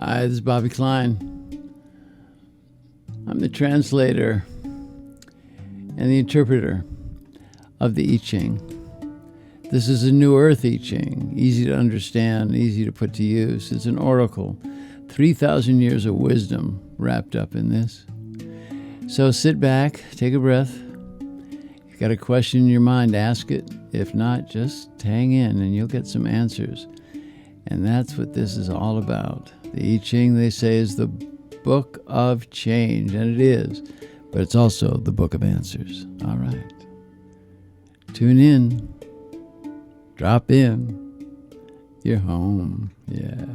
Hi, this is Bobby Klein. I'm the translator and the interpreter of the I Ching. This is a New Earth I Ching, easy to understand, easy to put to use. It's an oracle, 3,000 years of wisdom wrapped up in this. So sit back, take a breath. If you've got a question in your mind, ask it. If not, just hang in and you'll get some answers. And that's what this is all about. The I Ching, they say, is the book of change, and it is, but it's also the book of answers. All right. Tune in. Drop in. You're home. Yeah.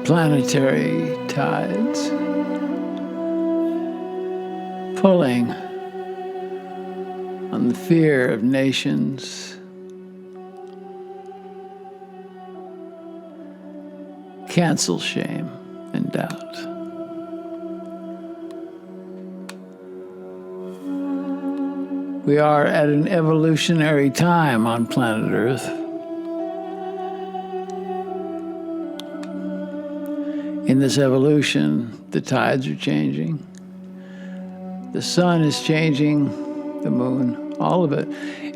Planetary tides pulling on the fear of nations, cancel shame and doubt. We are at an evolutionary time on planet Earth. In this evolution, the tides are changing. The sun is changing, the moon, all of it.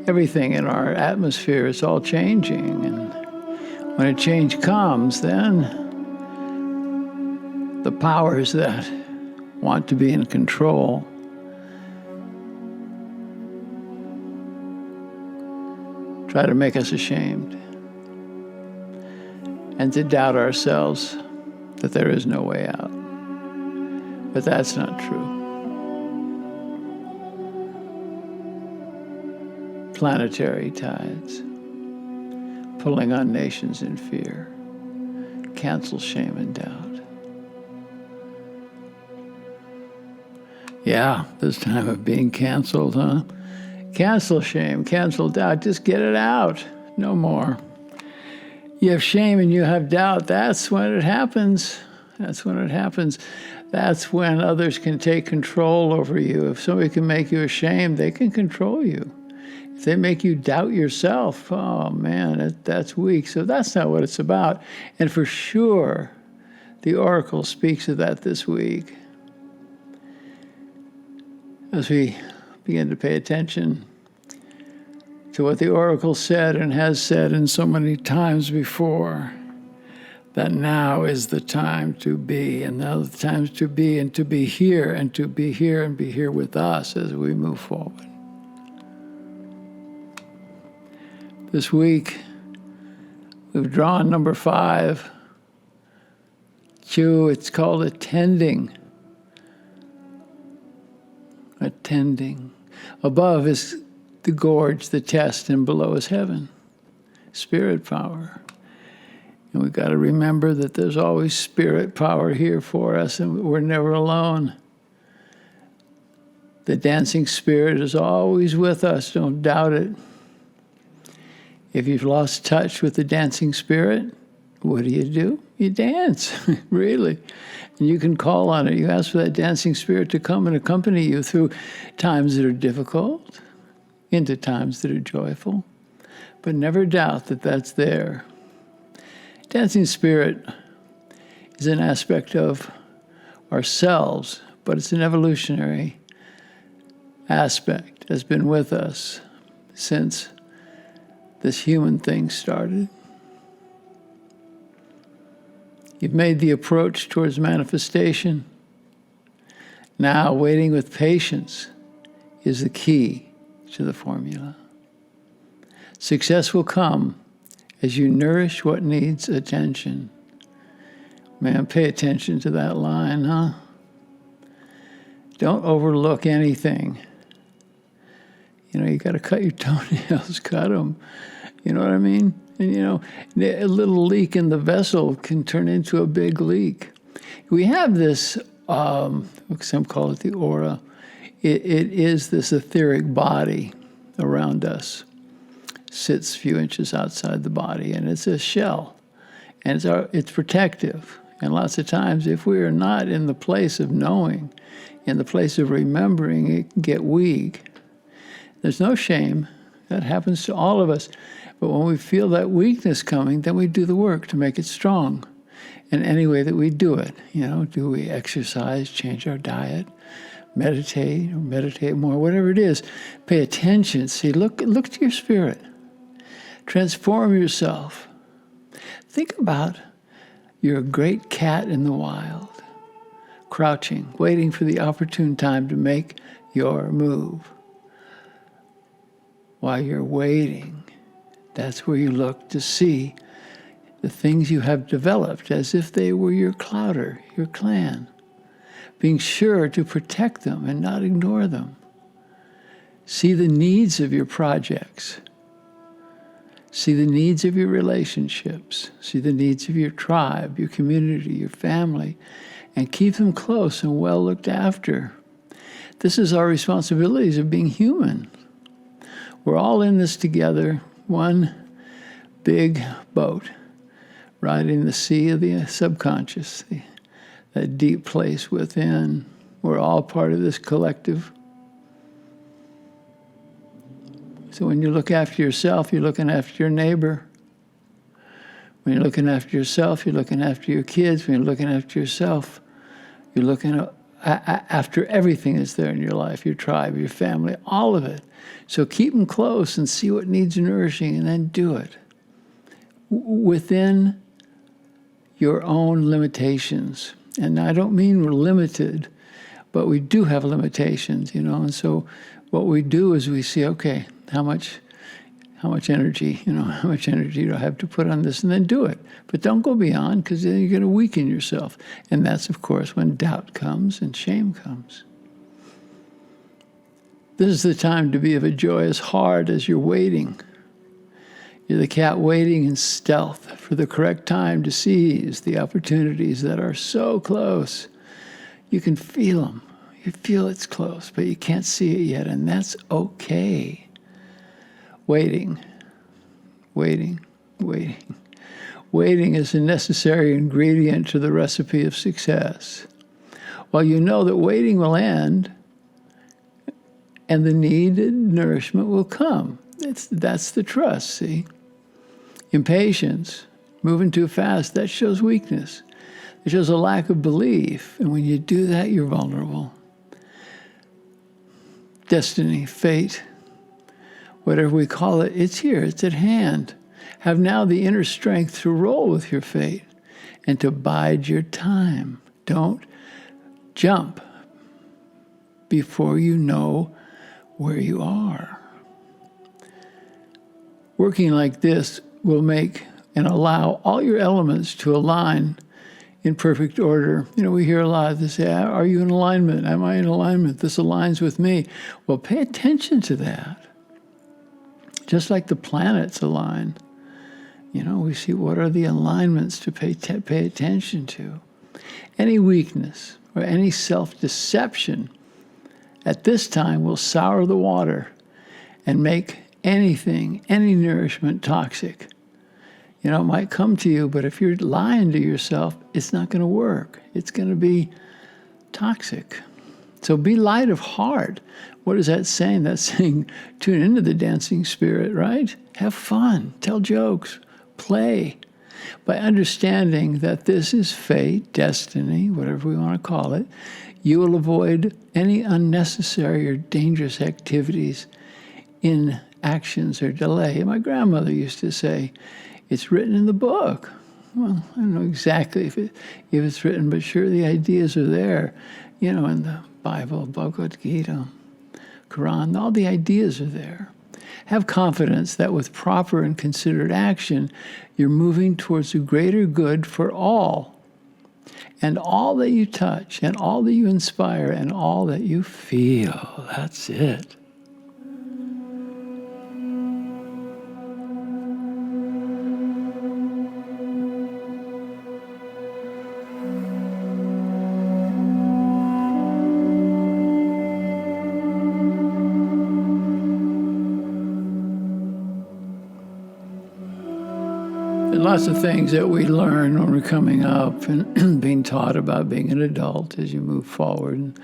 Everything in our atmosphere is all changing. And when a change comes, then the powers that want to be in control try to make us ashamed and to doubt ourselves that there is no way out. But that's not true. Planetary tides pulling on nations in fear. Cancel shame and doubt. Yeah, this time of being canceled, huh? Cancel shame, cancel doubt. Just get it out. No more. You have shame and you have doubt. That's when it happens. That's when it happens. That's when others can take control over you. If somebody can make you ashamed, they can control you. If they make you doubt yourself, oh man, that's weak. So that's not what it's about. And for sure, the oracle speaks of that this week. As we begin to pay attention to what the oracle said and has said in so many times before, that now is the time to be, and now the time to be, and to be here, and to be here, and be here with us as we move forward. This week, we've drawn number 5. It's called attending. Attending. Above is the gorge, the test, and below is heaven, spirit power. And we've got to remember that there's always spirit power here for us, and we're never alone. The dancing spirit is always with us, don't doubt it. If you've lost touch with the dancing spirit, what do? You dance, really. And you can call on it. You ask for that dancing spirit to come and accompany you through times that are difficult, into times that are joyful, but never doubt that that's there. Dancing spirit is an aspect of ourselves, but it's an evolutionary aspect that's been with us since this human thing started. You've made the approach towards manifestation. Now, waiting with patience is the key to the formula. Success will come as you nourish what needs attention. Man, pay attention to that line, huh? Don't overlook anything. You know, you got to cut your toenails, cut them. You know what I mean? And, a little leak in the vessel can turn into a big leak. We have this, some call it the aura. It is this etheric body around us. Sits a few inches outside the body, and it's a shell. And it's protective. And lots of times, if we are not in the place of knowing, in the place of remembering, it can get weak. There's no shame. That happens to all of us. But when we feel that weakness coming, then we do the work to make it strong. And any way that we do it, do we exercise, change our diet, meditate, or meditate more, whatever it is, pay attention. See, look to your spirit. Transform yourself. Think about you're a great cat in the wild, crouching, waiting for the opportune time to make your move. While you're waiting, that's where you look to see the things you have developed as if they were your clowder, your clan, being sure to protect them and not ignore them. See the needs of your projects. See the needs of your relationships. See the needs of your tribe, your community, your family, and keep them close and well looked after. This is our responsibilities of being human. We're all in this together, one big boat, riding the sea of the subconscious, that deep place within. We're all part of this collective. So when you look after yourself, you're looking after your neighbor. When you're looking after yourself, you're looking after your kids. When you're looking after yourself, you're looking after everything that's there in your life, your tribe, your family, all of it. So keep them close and see what needs nourishing, and then do it within your own limitations. And I don't mean we're limited, but we do have limitations, and so what we do is we see, okay, how much energy, how much energy do I have to put on this, and then do it. But don't go beyond, because then you're going to weaken yourself. And that's, of course, when doubt comes and shame comes. This is the time to be of a joyous heart as you're waiting. You're the cat waiting in stealth for the correct time to seize the opportunities that are so close. You can feel them. You feel it's close, but you can't see it yet, and that's okay. Waiting. Waiting is a necessary ingredient to the recipe of success. While you know that waiting will end, and the needed nourishment will come. That's the trust, see? Impatience, moving too fast, that shows weakness. It shows a lack of belief. And when you do that, you're vulnerable. Destiny, fate, whatever we call it, it's here, it's at hand. Have now the inner strength to roll with your fate and to bide your time. Don't jump before you know where you are. Working like this will make and allow all your elements to align in perfect order. We hear a lot of this, say, are you in alignment? Am I in alignment? This aligns with me. Well, pay attention to that. Just like the planets align. We see what are the alignments to pay attention to. Any weakness or any self-deception at this time will sour the water and make any nourishment toxic. It might come to you, but if you're lying to yourself, it's not going to work. It's going to be toxic. So be light of heart. What is that saying? That's saying tune into the dancing spirit, right? Have fun. Tell jokes. Play. By understanding that this is fate, destiny, whatever we want to call it, you will avoid any unnecessary or dangerous activities, inactions, or delay. And my grandmother used to say, it's written in the book. Well, I don't know exactly if it's written, but sure the ideas are there. In the Bible, Bhagavad Gita, Quran, all the ideas are there. Have confidence that with proper and considered action, you're moving towards a greater good for all. And all that you touch, and all that you inspire, and all that you feel. That's it. lots of things that we learn when we're coming up and being taught about being an adult as you move forward. And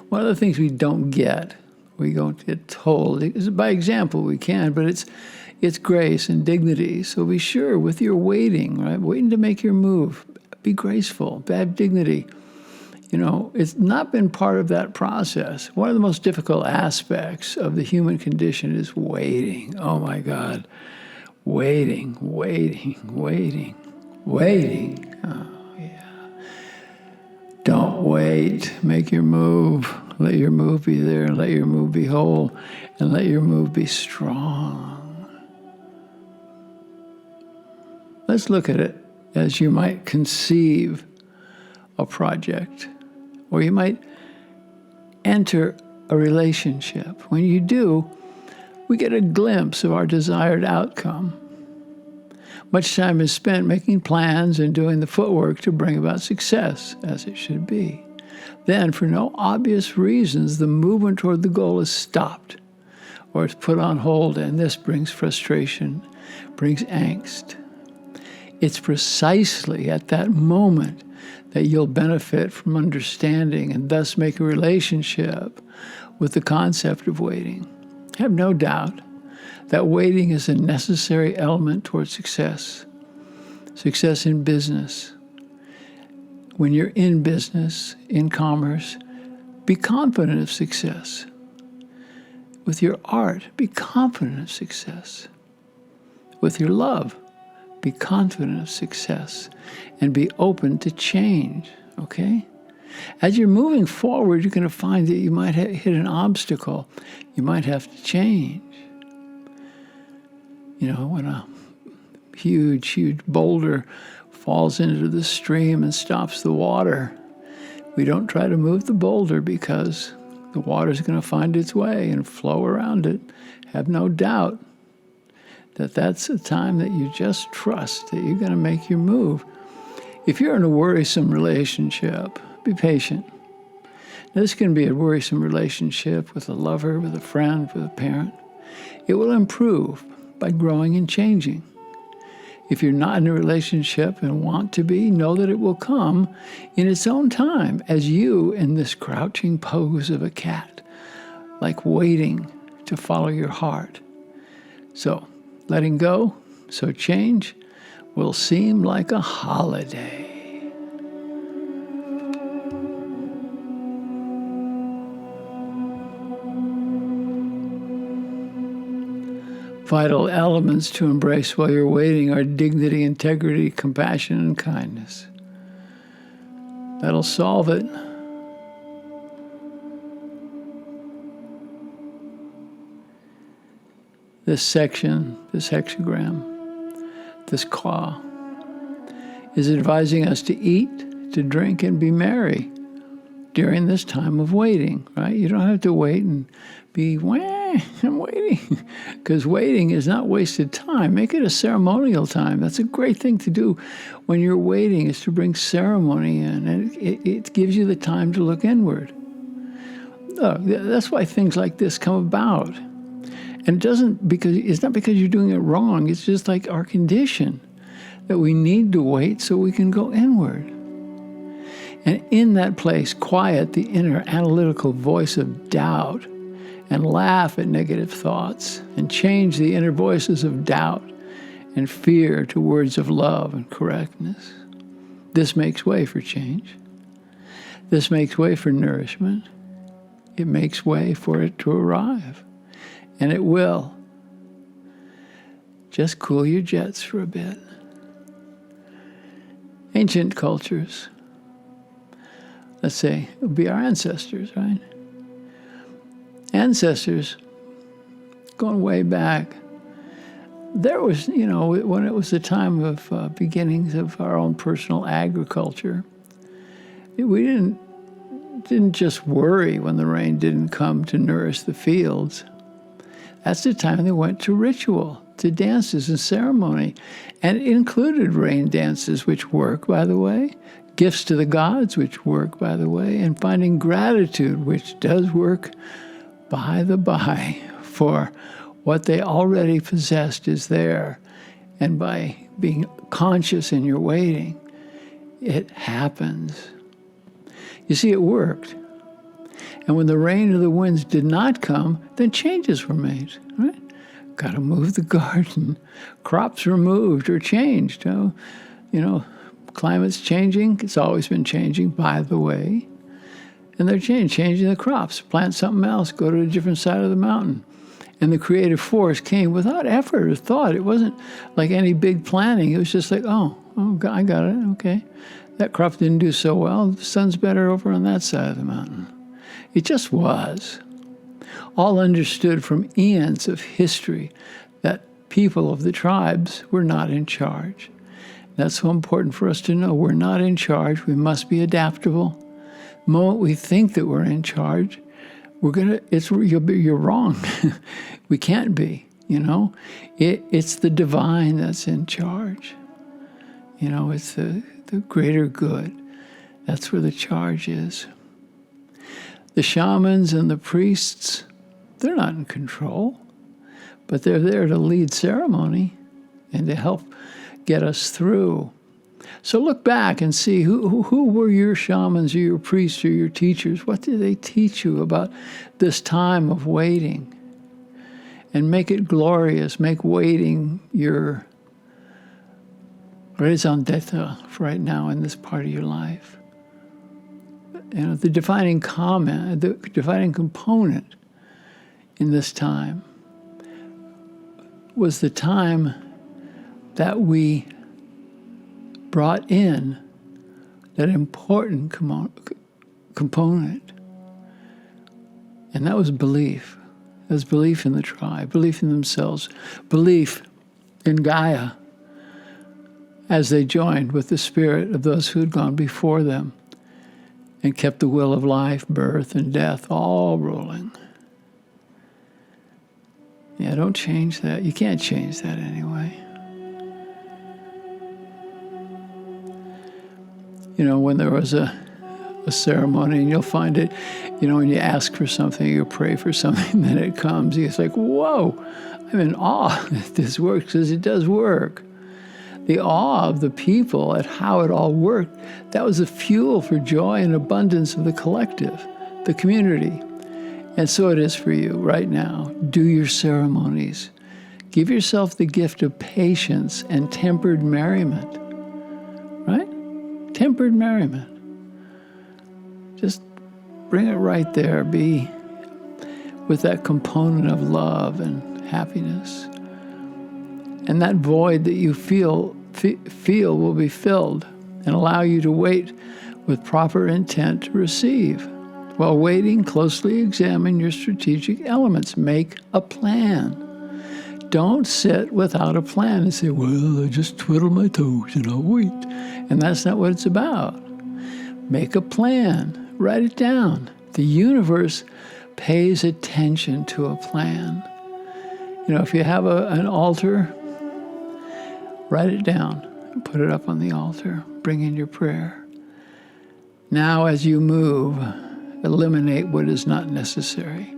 one of the things we don't get, we don't get told, is by example we can, but it's grace and dignity. So be sure with your waiting, right? Waiting to make your move. Be graceful, have dignity. It's not been part of that process. One of the most difficult aspects of the human condition is waiting. Oh my God. Waiting. Oh, yeah. Don't wait. Make your move. Let your move be there. Let your move be whole. And let your move be strong. Let's look at it as you might conceive a project, or you might enter a relationship. When you do, we get a glimpse of our desired outcome. Much time is spent making plans and doing the footwork to bring about success, as it should be. Then, for no obvious reasons, the movement toward the goal is stopped or it's put on hold, and this brings frustration, brings angst. It's precisely at that moment that you'll benefit from understanding and thus make a relationship with the concept of waiting. Have no doubt that waiting is a necessary element towards success. Success in business. When you're in business, in commerce, be confident of success. With your art, be confident of success. With your love, be confident of success and be open to change, okay? As you're moving forward, you're going to find that you might hit an obstacle. You might have to change. When a huge boulder falls into the stream and stops the water, we don't try to move the boulder because the water's going to find its way and flow around it. Have no doubt that that's a time that you just trust that you're going to make your move. If you're in a worrisome relationship, be patient. Now, this can be a worrisome relationship with a lover, with a friend, with a parent. It will improve by growing and changing. If you're not in a relationship and want to be, know that it will come in its own time as you in this crouching pose of a cat, like waiting to follow your heart. So, letting go, so change will seem like a holiday. Vital elements to embrace while you're waiting are dignity, integrity, compassion, and kindness. That'll solve it. This section, this hexagram, this claw, is advising us to eat, to drink, and be merry during this time of waiting, right? You don't have to wait and be, I'm waiting. Because waiting is not wasted time. Make it a ceremonial time. That's a great thing to do when you're waiting, is to bring ceremony in. And it gives you the time to look inward. Look, that's why things like this come about. And it's not because you're doing it wrong. It's just like our condition, that we need to wait so we can go inward. And in that place, quiet the inner analytical voice of doubt and laugh at negative thoughts and change the inner voices of doubt and fear to words of love and correctness. This makes way for change. This makes way for nourishment. It makes way for it to arrive. And it will. Just cool your jets for a bit. Ancient cultures, let's say, it would be our ancestors, right? Ancestors, going way back, there was, when it was the time of beginnings of our own personal agriculture, we didn't just worry when the rain didn't come to nourish the fields. That's the time they went to ritual, to dances and ceremony. And it included rain dances, which work, by the way, gifts to the gods, which work, by the way, and finding gratitude, which does work, by the by, for what they already possessed is there. And by being conscious in your waiting, it happens. You see, it worked. And when the rain or the winds did not come, then changes were made, right? Got to move the garden. Crops were moved or changed. Climate's changing. It's always been changing, by the way. And they're changing the crops. Plant something else. Go to a different side of the mountain. And the creative force came without effort or thought. It wasn't like any big planning. It was just like, oh, I got it. Okay. That crop didn't do so well. The sun's better over on that side of the mountain. It just was. All understood from eons of history that people of the tribes were not in charge. That's so important for us to know. We're not in charge. We must be adaptable. The moment we think that we're in charge, you're wrong. We can't be, It's the divine that's in charge. It's the greater good. That's where the charge is. The shamans and the priests, they're not in control, but they're there to lead ceremony and to help get us through. So look back and see who were your shamans or your priests or your teachers. What did they teach you about this time of waiting? And make it glorious. Make waiting your raison d'etre for right now in this part of your life. The defining component in this time was the time that we brought in that important component. And that was belief. That was belief in the tribe, belief in themselves, belief in Gaia as they joined with the spirit of those who had gone before them and kept the wheel of life, birth, and death all rolling. Yeah, don't change that. You can't change that anyway. When there was a ceremony, and you'll find it, when you ask for something, you pray for something, then it comes. It's like, whoa, I'm in awe that this works, because it does work. The awe of the people at how it all worked, that was the fuel for joy and abundance of the collective, the community. And so it is for you right now. Do your ceremonies. Give yourself the gift of patience and tempered merriment. Right? Tempered merriment. Just bring it right there. Be with that component of love and happiness. And that void that you feel will be filled and allow you to wait with proper intent to receive. While waiting, closely examine your strategic elements. Make a plan. Don't sit without a plan and say, well, I just twiddle my toes and I'll wait. And that's not what it's about. Make a plan. Write it down. The universe pays attention to a plan. If you have an altar, write it down and put it up on the altar. Bring in your prayer. Now, as you move, eliminate what is not necessary.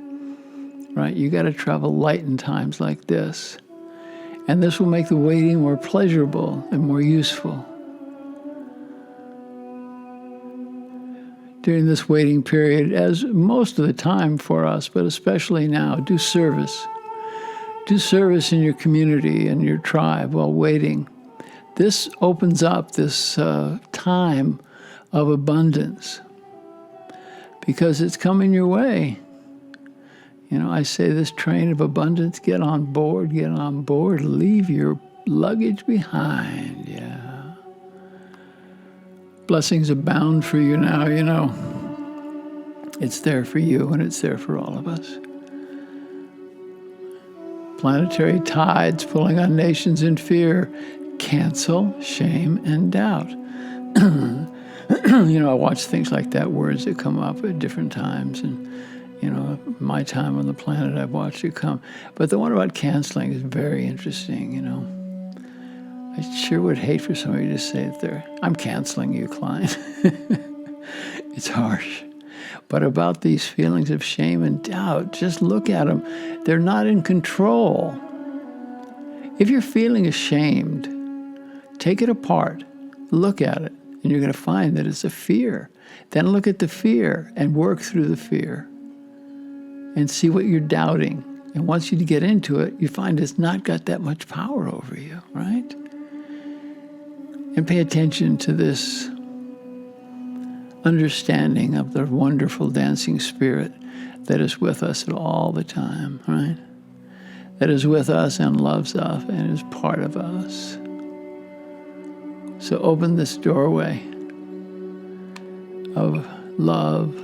Right? You got to travel light in times like this. And this will make the waiting more pleasurable and more useful. During this waiting period, as most of the time for us, but especially now, do service. Do service in your community and your tribe while waiting. This opens up this time of abundance because it's coming your way. I say this train of abundance, get on board, leave your luggage behind. Yeah. Blessings abound for you now, It's there for you and it's there for all of us. Planetary tides pulling on nations in fear. Cancel shame and doubt. I watch things like that, words that come up at different times. And, my time on the planet, I've watched it come. But the one about canceling is very interesting, I sure would hate for somebody to say it there. I'm canceling you, Klein. It's harsh. But about these feelings of shame and doubt, just look at them. They're not in control. If you're feeling ashamed, Take it apart, look at it, and you're going to find that it's a fear. Then look at the fear and work through the fear and see what you're doubting. And once you get into it, you find it's not got that much power over you, right? And pay attention to this understanding of the wonderful dancing spirit that is with us all the time, right? That is with us and loves us and is part of us. So open this doorway of love,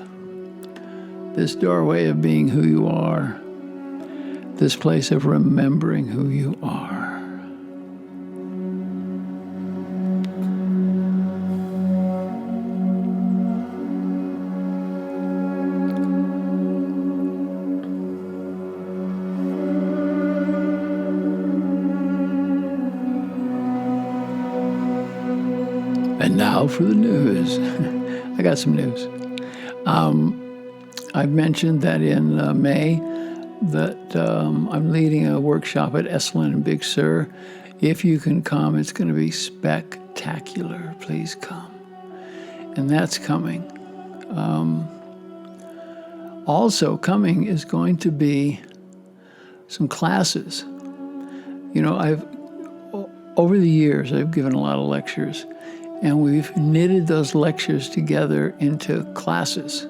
this doorway of being who you are, this place of remembering who you are. And now for the news. I got some news. I've mentioned that in May that I'm leading a workshop at Esalen and Big Sur. If you can come, it's going to be spectacular. Please come. And that's coming. Also coming is going to be some classes. You know, over the years, I've given a lot of lectures. And we've knitted those lectures together into classes.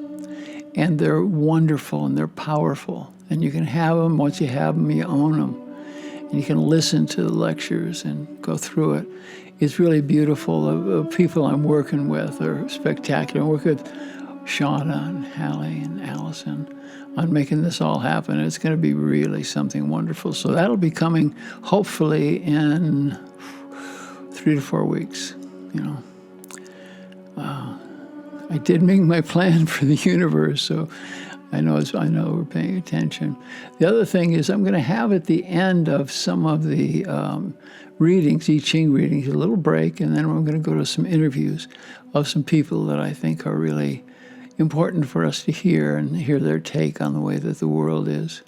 And they're wonderful and they're powerful. And you can have them. Once you have them, you own them. And you can listen to the lectures and go through it. It's really beautiful. The people I'm working with are spectacular. I work with Shauna and Hallie and Allison on making this all happen. It's going to be really something wonderful. So that'll be coming hopefully in 3 to 4 weeks. You know, I did make my plan for the universe, so I know we're paying attention. The other thing is I'm going to have at the end of some of the readings, I Ching readings, a little break, and then I'm going to go to some interviews of some people that I think are really important for us to hear and hear their take on the way that the world is.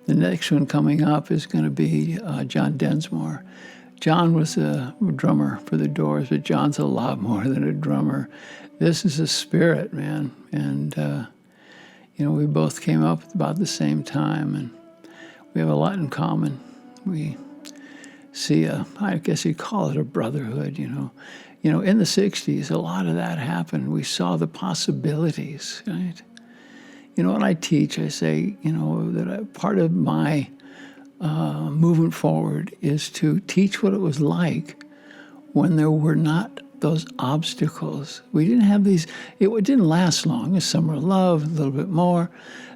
The next one coming up is going to be John Densmore. John was a drummer for the Doors, but John's a lot more than a drummer. This is a spirit, man. And, you know, we both came up at about the same time, and we have a lot in common. We see I guess you'd call it a brotherhood, you know. You know, in the 60s, a lot of that happened. We saw the possibilities, right? You know, when I teach, I say, you know, that part of my movement forward is to teach what it was like when there were not those obstacles. We didn't have these, it didn't last long. A summer of love, a little bit more,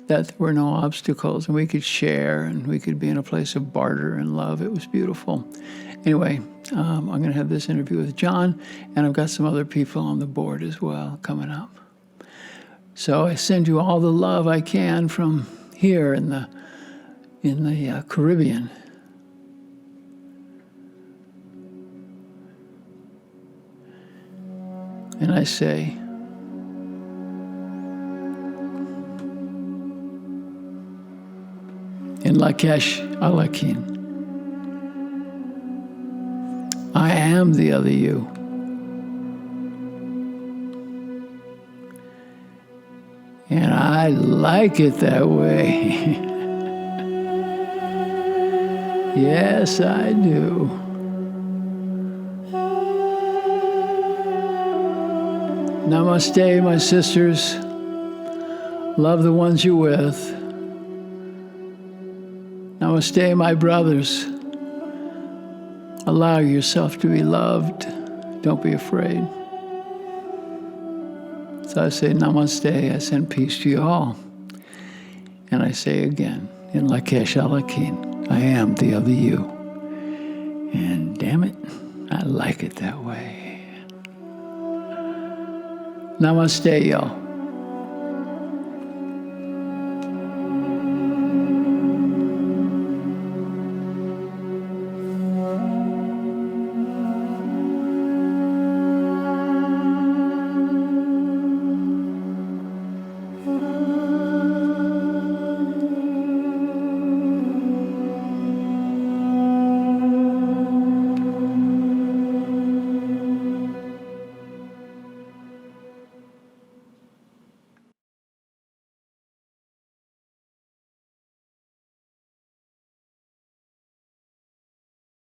that there were no obstacles and we could share and we could be in a place of barter and love. It was beautiful. Anyway, I'm going to have this interview with John, and I've got some other people on the board as well coming up. So I send you all the love I can from here in the Caribbean. And I say, in Lakesh Alakin, I am the other you. And I like it that way. Yes, I do. Namaste, my sisters. Love the ones you're with. Namaste, my brothers. Allow yourself to be loved. Don't be afraid. So I say namaste. I send peace to you all. And I say again, in Lakesh Alakin, I am the other you. And damn it, I like it that way. Namaste, y'all.